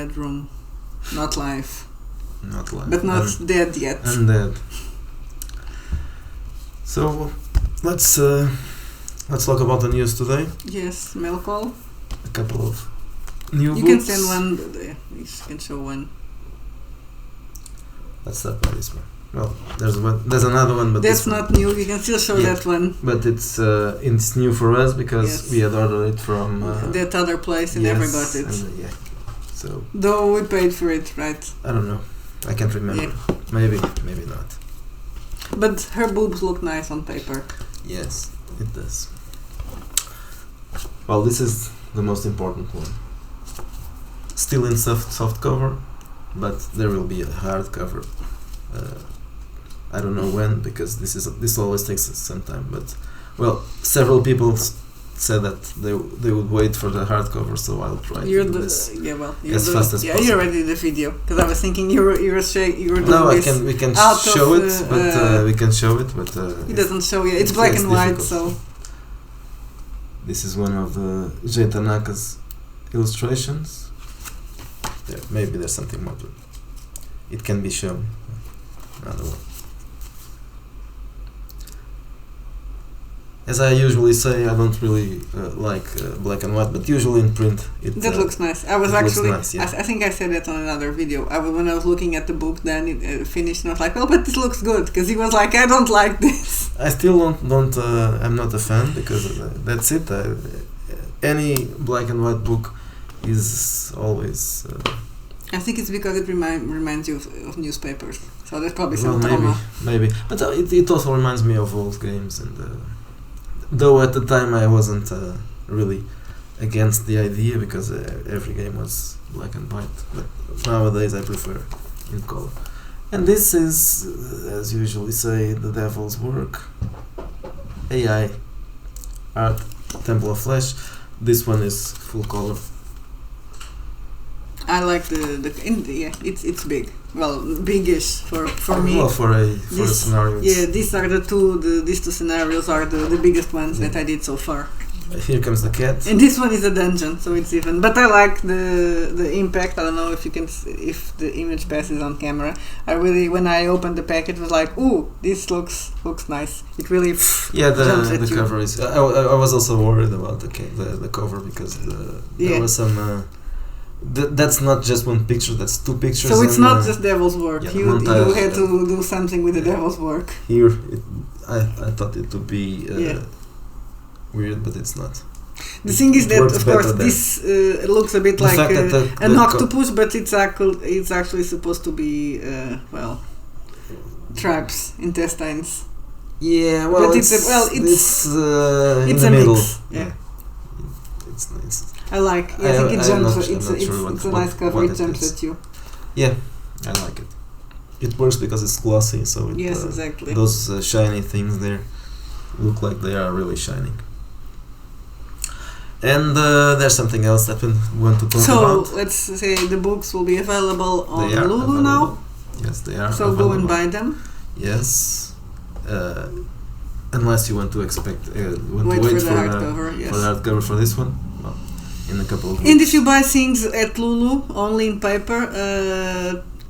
red room. Not live. Not live. But not dead yet. Undead. So let's talk about the news today. Yes, mail call. A couple of new You books. can send one. You can show one. Let's start by this one. Well, there's another one, but that's this one, not new. You can still show that one. but it's new for us because Yes. we had ordered it from that other place and never got it. And, so though we paid for it, right? I don't know. I can't remember. Yeah. Maybe not. But her boobs look nice on paper. Yes, it does. Well, this is the most important one. Still in soft cover, but there will be a hard cover. I don't know when, because this always takes some time. But well, several people said that they would wait for the hardcover, so I'll try to do this as fast as possible. You already did the video, because I was thinking you were doing no, this. we can show it, but we can show it, but it doesn't show yet. It's black and white, so this is one of the J. Tanaka's illustrations. Maybe there's something more to it. It can be shown. Another one. As I usually say, I don't really like black and white, but usually in print that looks nice. I was actually, nice, yeah. I think I said that on another video. When I was looking at the book, then it finished, and I was like, "Well, but this looks good," because he was like, "I don't like this." I still don't. I'm not a fan because that's it. Any black and white book is always. I think it's because it reminds you of newspapers. So there's probably some maybe. But it also reminds me of old games, and though at the time I wasn't really against the idea because every game was black and white. But nowadays I prefer in color. And this is, as usually say, the devil's work. AI art, Temple of Flesh. This one is full color. I like it's big. Well, biggish for me. Well, for a scenario. Yeah, these are these two scenarios are the biggest ones that I did so far. Here comes the cat. And this one is a dungeon, so it's even. But I like the impact. I don't know if the image passes on camera. When I opened the packet, it was like, ooh, this looks nice. It really jumps at the you. cover is. I was also worried about the cover because there was some. That's not just one picture. That's two pictures. So it's not just devil's work. You had to do something with the devil's work. Here, I thought it would be weird, but it's not. The thing is that, of course, this looks a bit like an octopus, but it's actually supposed to be traps, intestines. Yeah, well, but it's in the middle. Mix. Yeah, it's nice. I like. I think it jumps. It's a nice cover. It jumps at you. Yeah, I like it. It works because it's glossy, so yes, exactly. Those shiny things there look like they are really shining. And there's something else that we want to talk about. So let's say the books will be available on Lulu now. Yes, they are. So go and buy them. Yes, unless you want to wait for the hardcover. Yes. For the hardcover for this one. Well, in a couple of weeks. And if you buy things at Lulu only in paper,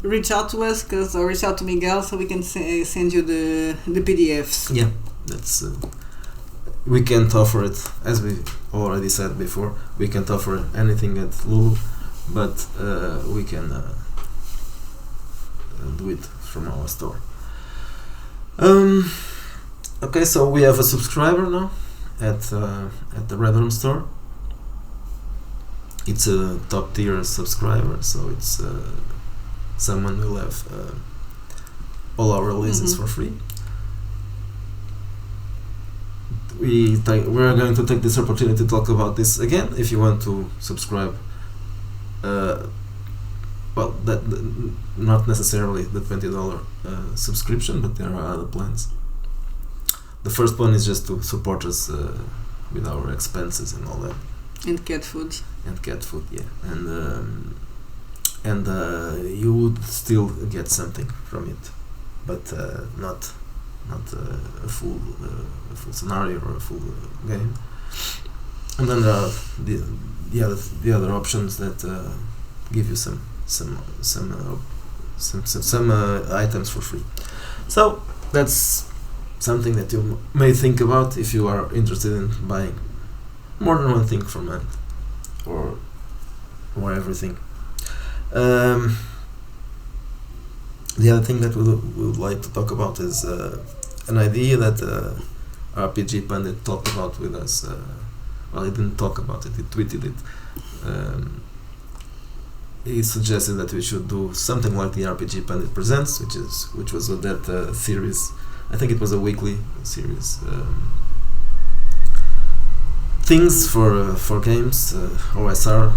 reach out to us or reach out to Miguel so we can send you the PDFs. Yeah, that's. We can't offer it, as we already said before. We can't offer anything at Lulu, but we can do it from our store. Okay, so we have a subscriber now at the Red Room store. It's a top tier subscriber, so it's someone who will have all our releases for free. We are going to take this opportunity to talk about this again. If you want to subscribe, well, that not necessarily the $20 subscription, but there are other plans. The first one is just to support us with our expenses and all that. And cat food. Yeah. And you would still get something from it, but not a full scenario or a full game. And then there are the other options that give you some items for free. So that's something that you may think about if you are interested in buying more than one thing from it, or everything. The other thing that we would like to talk about is an idea that RPG Pundit talked about with us. Well, he didn't talk about it; he tweeted it. He suggested that we should do something like the RPG Pundit Presents, which was that series. I think it was a weekly series. Things for games, OSR,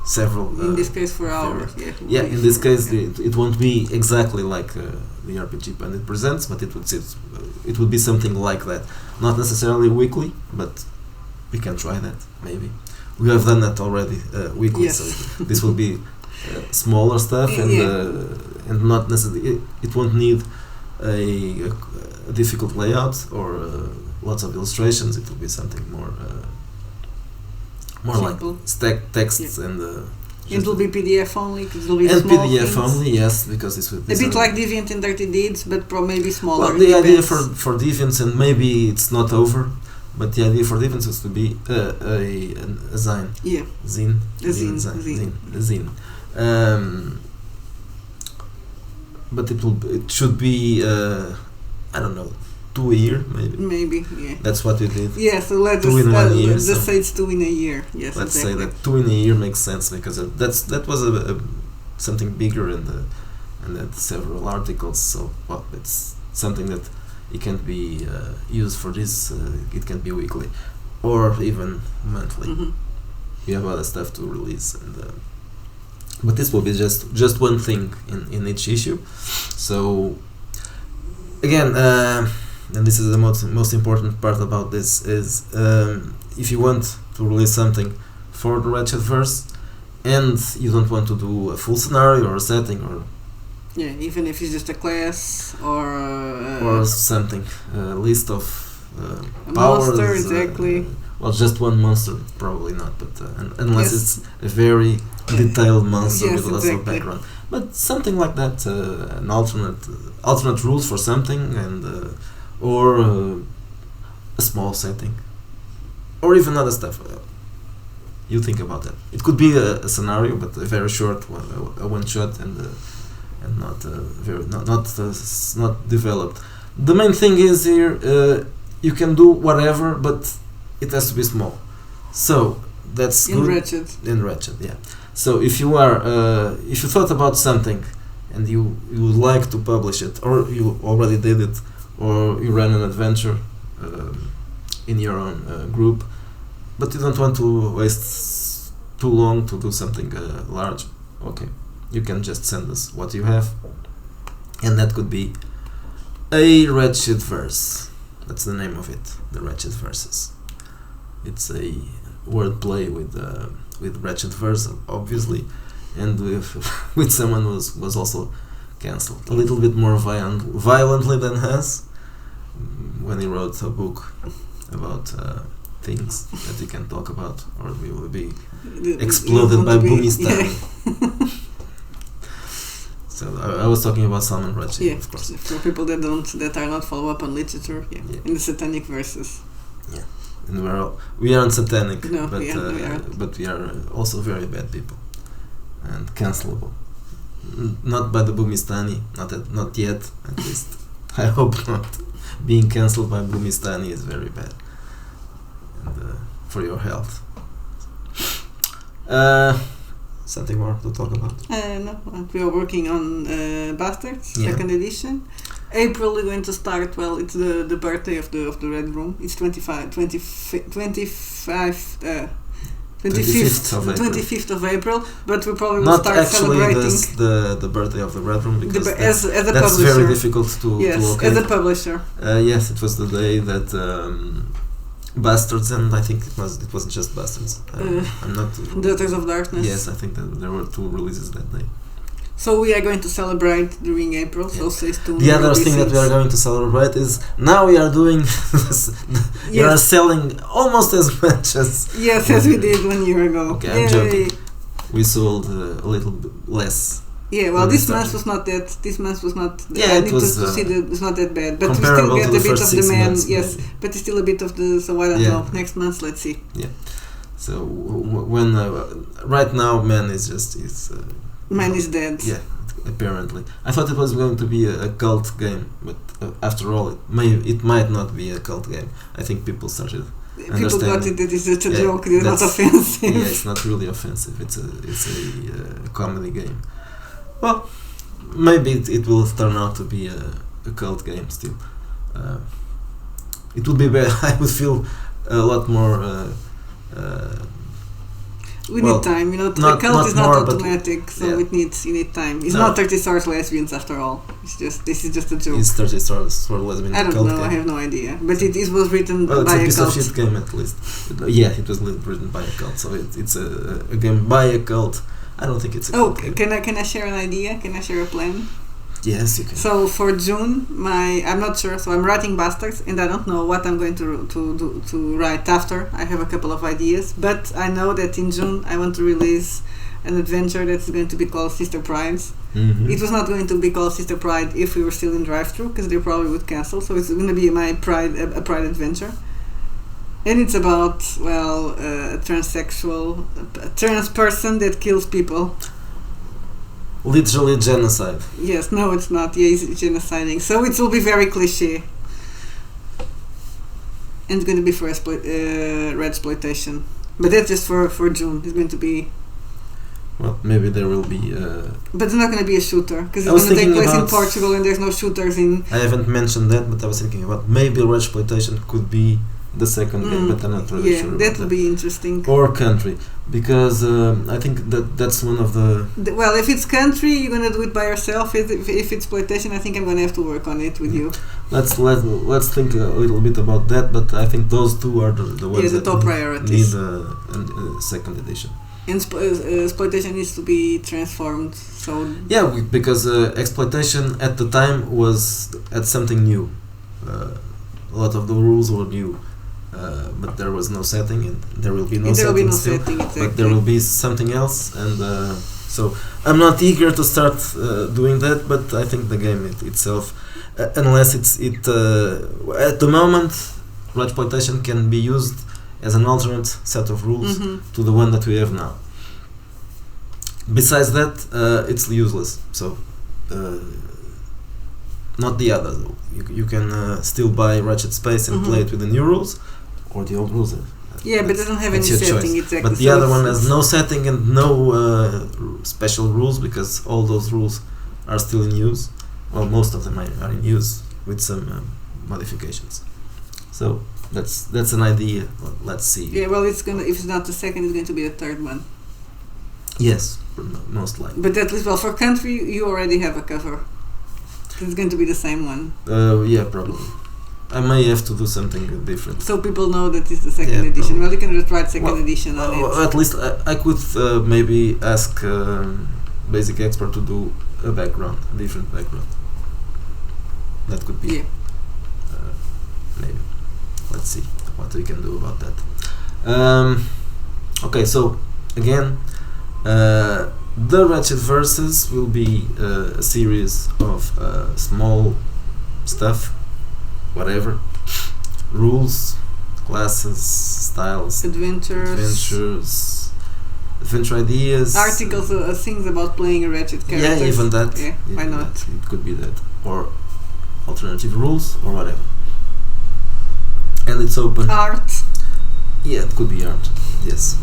several. In this case, for hours. Yeah. In this case, it won't be exactly like the RPG Pundit Presents, but it would be something like that. Not necessarily weekly, but we can try that maybe. We have done that already weekly, yes. So this will be smaller stuff and not necessarily. It won't need a difficult layout or lots of illustrations. It will be something more simple. like texts and. It will be PDF only. It will be and small PDF things. only, yes, because this would be a bit like Deviant and Dirty Deeds, but maybe smaller. Well, the idea for Deviants, and maybe it's not over, but the idea for Deviants is to be a zine. Yeah. Zine. A zine. But it should be I don't know, 2 a year maybe. Maybe, yeah. That's what we did. Yeah, so let's 2 in 1 year. Just say it's 2 in a year. Yes, let's exactly. say that 2 in a year makes sense, because that was something bigger and that several articles. So well, it's something that it can be used for this. It can be weekly or even monthly. Mm-hmm. We have other stuff to release, but this will be just one thing in each issue. So again, and this is the most important part about this is if you want to release something for the Wretched verse and you don't want to do a full scenario or a setting or even if it's just a class or something, a list of a powers, monster, exactly. Well, just one monster, probably not, but unless yes. it's a very detailed monster yes, with lots of background. But something like that, an alternate rules for something, and or a small setting, or even other stuff. You think about that. It could be a scenario, but a very short one, a one shot, and not not developed. The main thing is here, you can do whatever, but it has to be small. So that's in good. Wretched. Wretched, yeah. So if you thought about something and you would like to publish it, or you already did it, or you ran an adventure in your own group, but you don't want to waste too long to do something large, okay, you can just send us what you have, and that could be a Wretched verse. That's the name of it, the Wretched verses. It's a wordplay with Wretched verse, obviously, and with someone who was also cancelled a little bit more violently than us when he wrote a book about things that we can talk about, or we will be exploded by Boomistan. Yeah. So I was talking about Salman Rushdie, yeah, of course. For people that are not follow up on literature, in the satanic verses. Yeah, and we aren't satanic, no, but we are also very bad people and cancelable. Not by the Boomistani, not yet, at least. I hope not. Being cancelled by Boomistani is very bad, and for your health. Something more to talk about? No, we are working on Bastards, second edition. April we're going to start. Well, it's the birthday of the Red Room. It's 25th of April, but we probably will start celebrating. Not actually the birthday of the Red Room, because as a that's publisher. very difficult to locate. As a publisher. Yes, it was the day that Bastards, and I think it wasn't just Bastards. I'm not. Daughters of Darkness. Yes, I think that there were 2 releases that day. So we are going to celebrate during April. So stay tuned. The other thing that we are going to celebrate is now we are doing. We are selling almost as much as. Yes, as we did 1 year ago. Okay, I'm joking. we sold a little bit less. Yeah, well, When we this month started. was not that. This month was not. Yeah, I it need was, to see that it's not that bad, but we still comparable get to a the bit first of the 6 man. months, Yes, maybe. but it's still a bit of the. So I don't Yeah. know. Next month, let's see. So when right now, man is just Man is dead. Yeah, apparently. I thought it was going to be a cult game, but after all, it might not be a cult game. I think people started. People got it that it's just a Yeah, joke. It's not that's- offensive. Yeah, it's not really offensive. It's a comedy game. Well, maybe it will turn out to be a cult game still. It would be better. I would feel a lot more. We Well, need time, you know. A not cult is not more, but- automatic, so yeah. you need time. It's No. not 30 Stars Lesbians after all. This is just a joke. Is 30 Stars for Lesbian I don't cult know. game? I have no idea. But it was written Well, it's by a a piece of cult. shit game at least. Yeah, it was written by a cult, so it's a game by a cult. I don't think it's a Oh, cult game. can I share an idea? Can I share a plan? Yes, you can. So for June, I'm not sure. So I'm writing Bastards, and I don't know what I'm going to write after. I have a couple of ideas, but I know that in June I want to release an adventure that's going to be called Sister Prides. Mhm. It was not going to be called Sister Pride if we were still in drive-thru, because they probably would cancel. So it's going to be my Pride, a Pride adventure, and it's about a transsexual, a trans person that kills people. Literally genocide. Yes, no, it's not. Yeah, it's genociding. So it will be very cliche. And it's going to be for red exploitation. But that's just for June. It's going to be. Well, maybe there will be. But it's not going to be a shooter because I it's was going to take thinking place in about- Portugal and there's no shooters in. I haven't mentioned that, but I was thinking about maybe red exploitation could be the second game, but I'm not really Yeah, sure. that about will be interesting. Or country, because I think that's one of the. Well, if it's country, you're going to do it by yourself. If it's exploitation, I think I'm going to have to work on it with you. Let's think a little bit about that, but I think those two are the ones Yeah, the that top need priorities. a second edition. And exploitation needs to be transformed. So Yeah, because exploitation at the time had something new. A lot of the rules were new, but there was no setting, and there will be no there will setting be no still. setting. Exactly. But there will be something else, and so I'm not eager to start doing that. But I think the game itself, unless at the moment, exploitation can be used as an alternate set of rules to the one that we have now. Besides that, it's useless. So, not the others. You can still buy Wretched Space and play it with the new rules, or the old rules. Yeah, but it doesn't have any That's your setting. choice. Exactly. But the So other one it's- has no setting and no special rules, because all those rules are still in use. Well, most of them are in use with some modifications. So that's an idea. Well, let's see. Yeah, well, it's gonna. If it's not the second, it's going to be the third one. Yes, most likely. But at least, well, for country, you already have a cover. It's going to be the same one, Yeah, probably. I may have to do something different. so people know that it's the second Yeah, edition. probably. Well, you can just write second Well, edition on it. At least I could maybe ask Basic Expert to do a different background. That could be. Yeah. Maybe. Let's see what we can do about that. Okay, so again, the Wretched Verses will be a series of small stuff, whatever, rules, classes, styles, adventure ideas, Articles, things about playing a Wretched character. yeah, even that. Yeah, why even not? that. It could be that, or alternative rules, or whatever. And it's open. Art. Yeah, it could be art. Yes,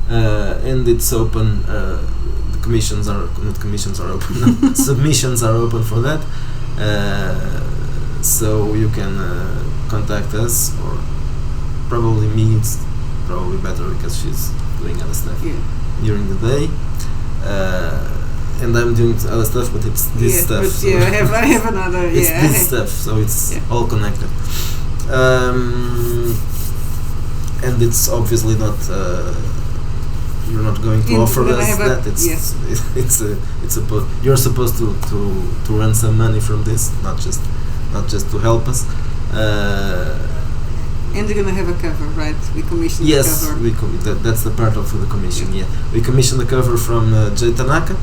and it's open. The commissions are open. Submissions are open for that. So you can contact us, or probably me. It's probably better because she's doing other stuff during the day. And I'm doing other stuff, but it's this stuff. But so I have another. it's this stuff, so it's all connected. And it's obviously not. You're not going to offer us that. You're supposed to earn some money from this, not just to help us. And you're gonna have a cover, right? We commissioned Yes, the cover. that's the part of the commission. Yeah, we commissioned the cover from Jay Tanaka,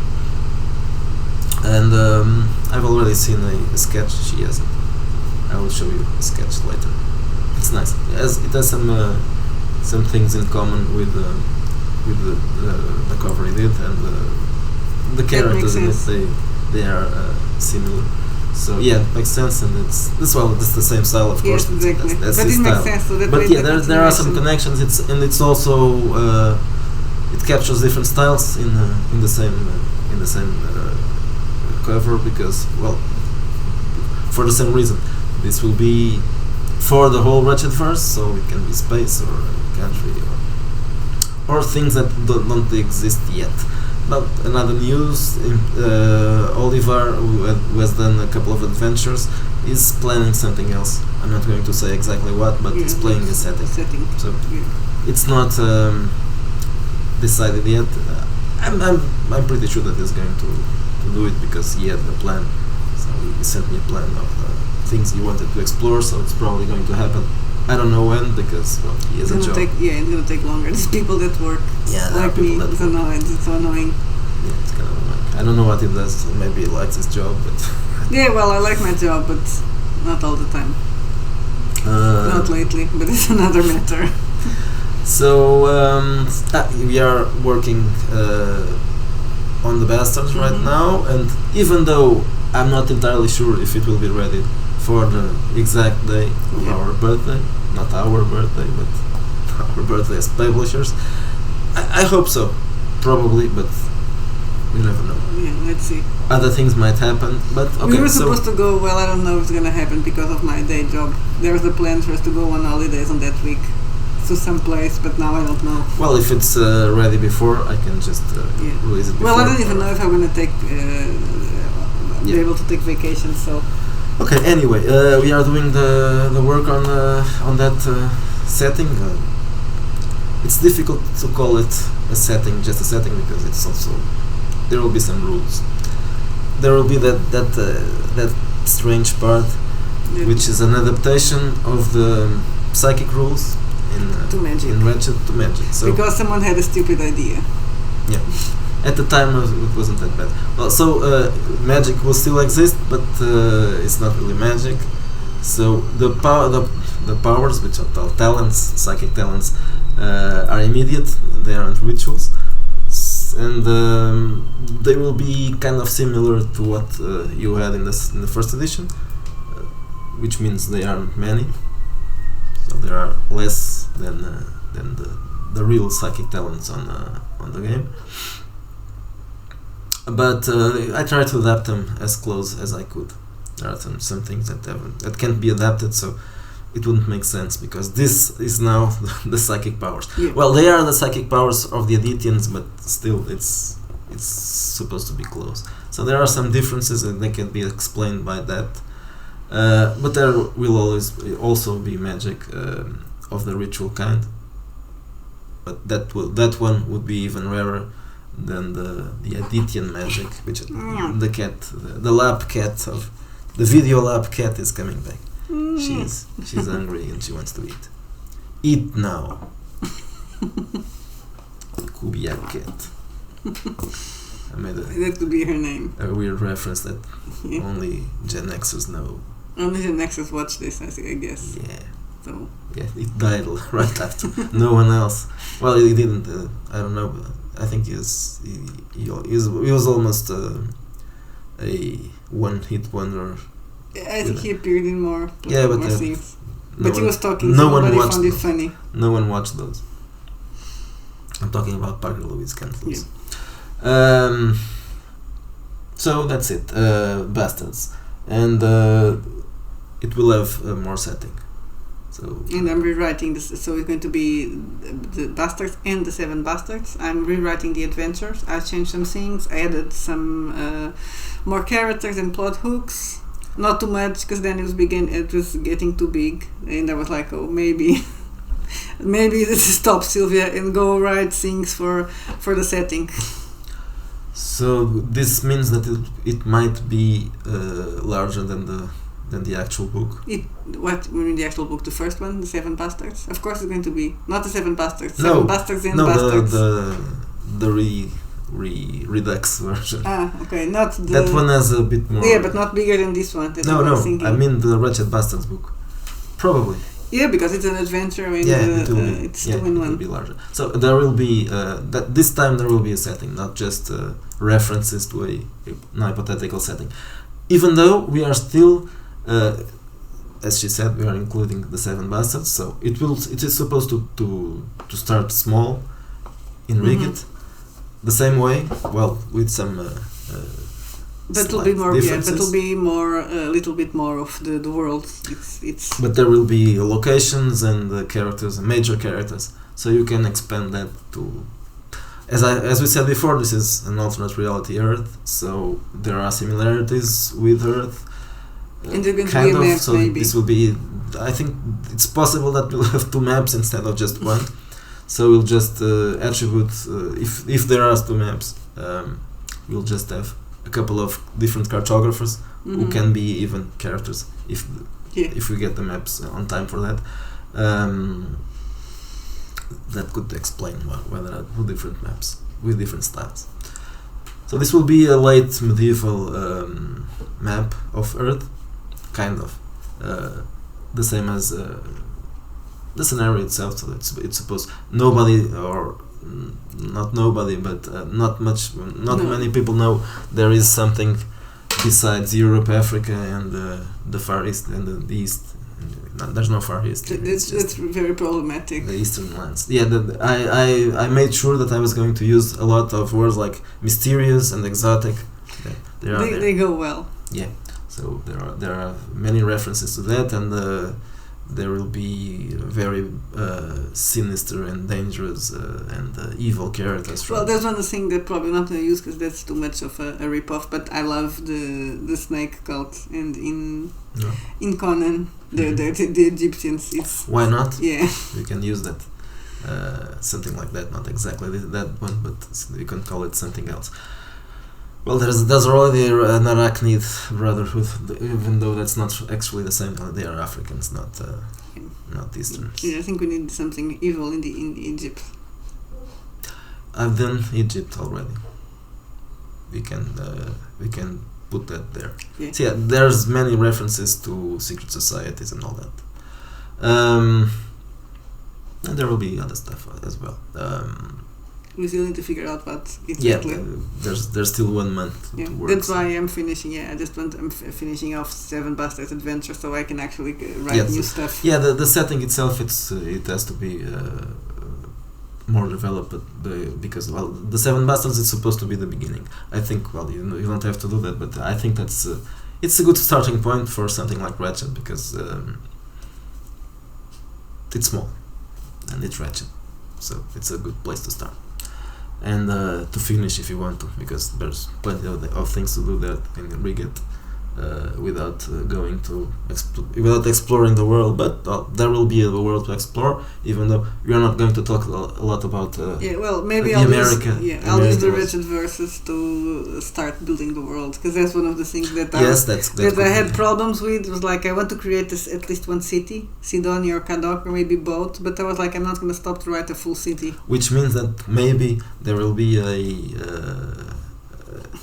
and I've already seen a sketch. She has it. I will show you a sketch later. It's nice. It has some things in common with the cover he did, and the characters in it. They are similar. So yeah, it makes sense, and it's the same style, of course. Yes, exactly. That's but his it makes style. sense. So that But way yeah, the there are some continuation- connections. It's also it captures different styles in the same cover, because, well, for the same reason, this will be for the whole Wretched verse, so it can be space or country or things that don't exist yet. But another news, Oliver, who has done a couple of adventures, is planning something else. I'm not going to say exactly what, but it's playing a setting. So it's not decided yet. I'm pretty sure that he's going to do it, because he had the plan. So he sent me a plan of things he wanted to explore. So it's probably going to happen. I don't know when, because, well, he has a job. It's gonna take longer. There's people that work like me. It's so annoying. Yeah, it's kind of annoying. I don't know what he does. Maybe he likes his job, but Yeah, well, I like my job, but not all the time. Not lately, but it's another matter. So we are working on the Bastards right now, and even though I'm not entirely sure if it will be ready for the exact day of our birthday, not our birthday, but our birthday as publishers, I hope so, probably, but you never know. Yeah, let's see. Other things might happen, but okay. We were supposed to go, well, I don't know if it's gonna happen because of my day job. There was a plan for us to go on holidays on that week to some place, but now I don't know. Well, if it's ready before, I can just release it before. Well, I don't even know if I'm gonna take be able to take vacation, so... Okay, anyway, we are doing the work on that setting. It's difficult to call it a setting, just a setting, because it's also, there will be some rules. There will be that strange part, which is an adaptation of the psychic rules to magic. in Wretched to magic. So because someone had a stupid idea. Yeah. At the time, it wasn't that bad. Well, so magic will still exist, but it's not really magic. So the powers, which are called talents, psychic talents, are immediate. They aren't rituals, and they will be kind of similar to what you had in the first edition, which means they aren't many. So there are less than the real psychic talents on the game. But I try to adapt them as close as I could. There are some things that can't be adapted, so it wouldn't make sense, because this is now the psychic powers. Yeah. Well, they are the psychic powers of the Adithians, but still, it's supposed to be close. So there are some differences, and they can be explained by that. But there will always also be magic of the ritual kind. But that one would be even rarer than the Adityan magic, which the cat, the lab cat of the video lab cat is coming back. She's hungry and she wants to eat. Eat now. Kubiak cat. I made that could be her name. A weird reference that only Gen Xers know. Only Gen Xers watch this, I guess. Yeah. So. Yeah, it died right after. No one else. Well, he didn't. I don't know. I think he was almost a one-hit wonder. I think he appeared in more scenes. But he was talking, no so one nobody watched found it those. funny. No one watched those. I'm talking about Parker Lewis Cantless. Yeah. So that's it. Bastards. And it will have more setting. So, and I'm rewriting this, so it's going to be the Bastards and the 7 Bastards. I'm rewriting the adventures. I changed some things. I added some more characters and plot hooks. Not too much, because then it was getting too big, and I was like, oh, maybe this is stop, Sylvia, and go write things for the setting. So this means that it might be larger than than the actual book. What you mean the actual book? The first one, the Seven Bastards. Of course, it's going to be not the Seven Bastards. No, Seven Bastards and no, Bastards. the redux version. Okay, not the. That one has a bit more. Yeah, but not bigger than this one. That's No, what I no. was thinking. I mean the Wretched Bastards book. Probably. Yeah, because it's an adventure and it's two in it one. will be larger. So there will be this time there will be a setting, not just references to an hypothetical setting. Even though we are still, as she said, we are including the Seven Bastards. So it is supposed to start small in Riget, the same way. Well, with some. But it'll be more. Yeah, differences. but it'll be more a little bit more of the world. It's. But there will be locations and characters, major characters, so you can expand that to. As we said before, this is an alternate reality Earth, so there are similarities with Earth. And they're going to be a map, so maybe. This will be. I think it's possible that we'll have 2 maps instead of just one. So we'll just attribute if there are 2 maps, we'll just have a couple of different cartographers who can be even characters if we get the maps on time for that. That could explain whether 2 different maps with different styles. So this will be a late medieval map of Earth, kind of the same as the scenario itself. So it's supposed nobody or not nobody, but not many people know there is something besides Europe, Africa, and the Far East and the East. There's no Far East. That's very problematic. The Eastern lands. Yeah, I made sure that I was going to use a lot of words like mysterious and exotic. They go well. Yeah, so there are many references to that, and there will be very sinister and dangerous and evil characters. Well, there's one thing that probably not going to use because that's too much of a rip-off, but I love the snake cult and in Conan, the Egyptians. Why not? Yeah. We can use that. Something like that, not exactly that one, but we can call it something else. Well, there's already an Arachnid Brotherhood, even though that's not actually the same. They are Africans, not Easterns. Yeah, I think we need something evil in Egypt. I've done Egypt already. We can put that there. Yeah. So there's many references to secret societies and all that. And there will be other stuff as well. We still need to figure out what exactly. Yeah, there's still 1 month to work. That's why I'm finishing. Yeah, I'm finishing off Seven Bastards Adventure, so I can actually write new stuff. Yeah, the setting itself, it has to be more developed, because the Seven Bastards is supposed to be the beginning. I think you don't have to do that, but I think that's it's a good starting point for something like Wretched, because it's small and it's Wretched, so it's a good place to start. And to finish if you want to, because there's plenty of things to do there in Riget without without exploring the world. But there will be a world to explore, even though we are not going to talk a lot about. Maybe I'll use the Wretched verses to start building the world, because that's one of the things that I had problems with. Was like I want to create at least one city, Sidonia or Kadok, or maybe both. But I was like, I'm not going to stop to write a full city. Which means that maybe there will be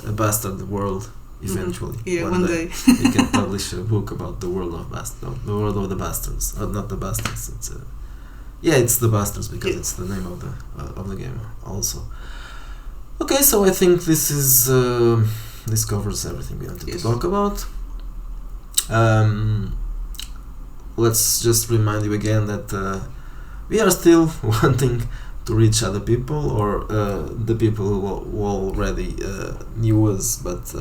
a bastard world. Eventually, one day. We can publish a book about the world of the bastards. Not the bastards. It's the bastards, because it's the name of the game also. Okay, so I think this covers everything we wanted to talk about. Let's just remind you again that we are still wanting to reach other people, or the people who already knew us but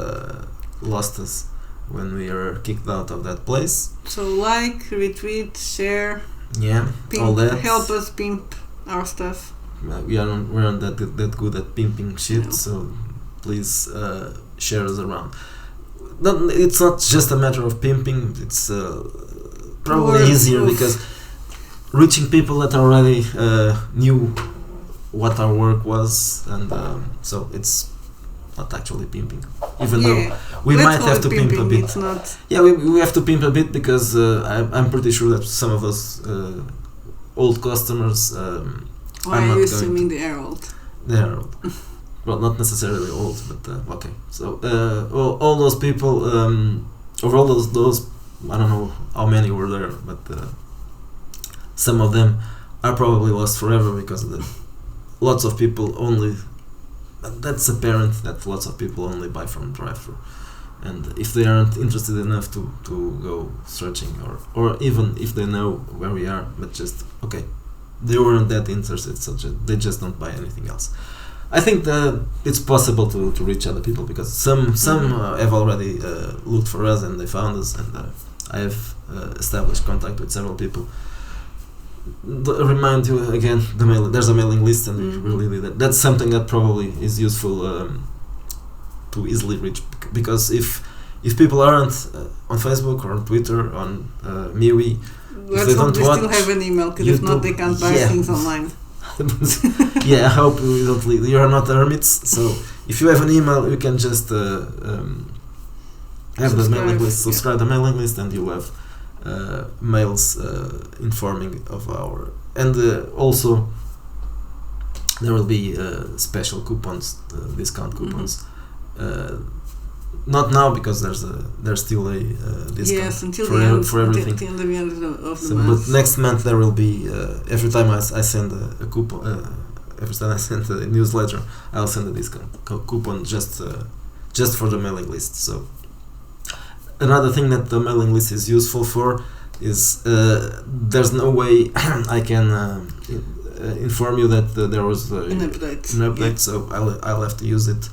lost us when we were kicked out of that place. So retweet, share, pimp, all that. Help us pimp our stuff. We're not that good at pimping shit, so please share us around. It's not just a matter of pimping, it's probably easier because reaching people that already knew what our work was, and so it's not actually pimping. Even Yeah. though we Let's might call have it to pimp a pimping, bit. it's not. Yeah, we have to pimp a bit because I'm pretty sure that some of those old customers. Why I'm are not you going assuming they are old? They are old. Well, not necessarily old, but okay. So all those people, over all those, I don't know how many were there, but some of them are probably lost forever because lots of people only. That's apparent that lots of people only buy from drive-thru, and if they aren't interested enough to go searching, or even if they know where we are, but just okay, they weren't that interested, so they just don't buy anything else. I think that it's possible to reach other people because some have already looked for us and they found us, and I have established contact with several people. Remind you again, there's a mailing list, and that's something that probably is useful to easily reach, because if people aren't on Facebook or on Twitter, on MeWe, Let's hope they still have an email, because if not, they can't buy things online. Yeah, I hope you are not hermits. So if you have an email, you can just have the mailing list, subscribe the mailing list, and you'll have mails informing of our, and also there will be special coupons, discount coupons. Not now because there's still a discount. Yes, until for the end, for everything. until the end of the So, month. but next month there will be every time I send a coupon, every time I send a newsletter, I'll send a discount coupon just for the mailing list. So another thing that the mailing list is useful for is there's no way I can inform you that there was an update. Yeah. So I'll have to use it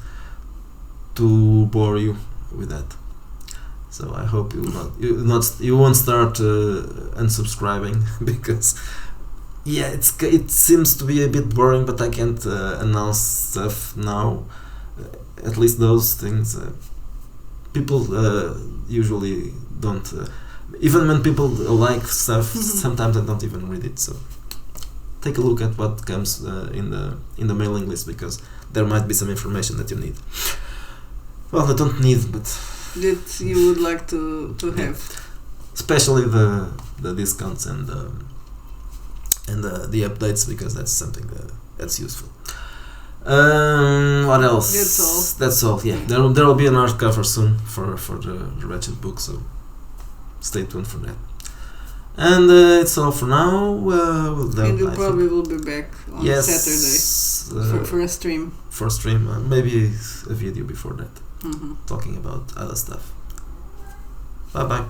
to bore you with that. So I hope you won't start unsubscribing because it seems to be a bit boring, but I can't announce stuff now. At least those things people usually don't. Even when people like stuff, sometimes I don't even read it. So take a look at what comes in the mailing list, because there might be some information that you need. Well, I don't need, but that you would like to have, especially the discounts and the updates, because that's something that's useful. What else? That's all. Yeah, there will be an hardcover soon for the Wretched book, so stay tuned for that. And it's all for now. And you probably will be back on Saturday for a stream. For a stream, maybe a video before that, talking about other stuff. Bye bye.